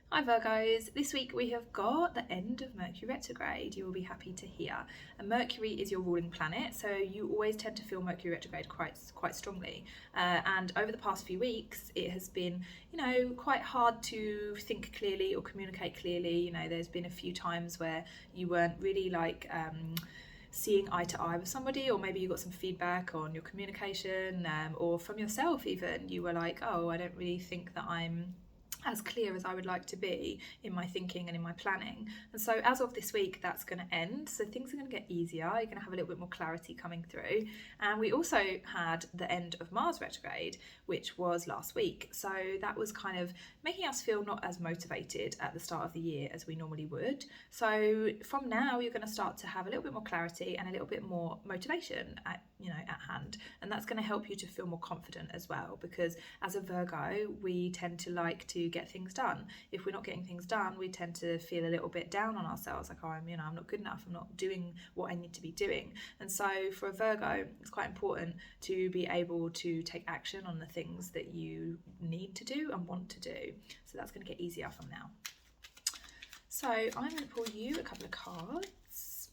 Hi Virgos, this week we have got the end of Mercury retrograde. You will be happy to hear. And Mercury is your ruling planet, so you always tend to feel Mercury retrograde quite strongly. And over the past few weeks, it has been, quite hard to think clearly or communicate clearly. There's been a few times where you weren't really seeing eye to eye with somebody, or maybe you got some feedback on your communication, or from yourself even. You were like, oh, I don't really think that I'm as clear as I would like to be in my thinking and in my planning. And so as of this week, that's going to end. So things are going to get easier. You're going to have a little bit more clarity coming through. And we also had the end of Mars retrograde, which was last week. So that was kind of making us feel not as motivated at the start of the year as we normally would. So from now, you're going to start to have a little bit more clarity and a little bit more motivation at hand. And that's going to help you to feel more confident as well, because as a Virgo, we tend to like to get things done. If we're not getting things done, we tend to feel a little bit down on ourselves, like, oh, I'm not good enough, I'm not doing what I need to be doing. And so for a Virgo, it's quite important to be able to take action on the things that you need to do and want to do. So that's going to get easier from now. So I'm going to pull you a couple of cards.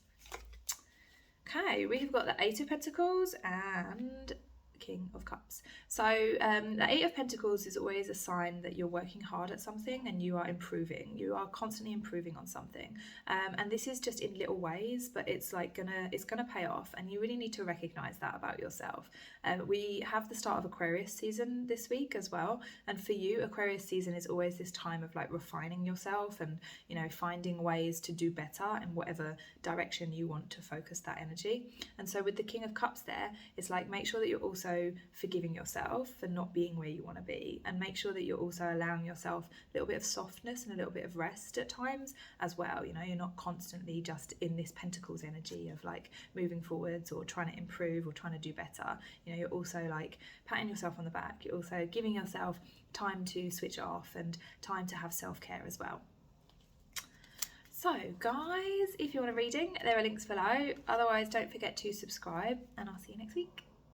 Okay, we have got the Eight of Pentacles and King of Cups. So the Eight of Pentacles is always a sign that you're working hard at something and you are improving. You are constantly improving on something, and this is just in little ways, but it's gonna pay off, and you really need to recognize that about yourself. We have the start of Aquarius season this week as well, and for you, Aquarius season is always this time of refining yourself and finding ways to do better in whatever direction you want to focus that energy. And so with the King of Cups there, it's make sure that you're also forgiving yourself for not being where you want to be, and make sure that you're also allowing yourself a little bit of softness and a little bit of rest at times as well. You're not constantly just in this Pentacles energy of moving forwards or trying to improve or trying to do better. You're also patting yourself on the back. You're also giving yourself time to switch off and time to have self-care as well. So guys, if you want a reading, there are links below. Otherwise, don't forget to subscribe, and I'll see you next week.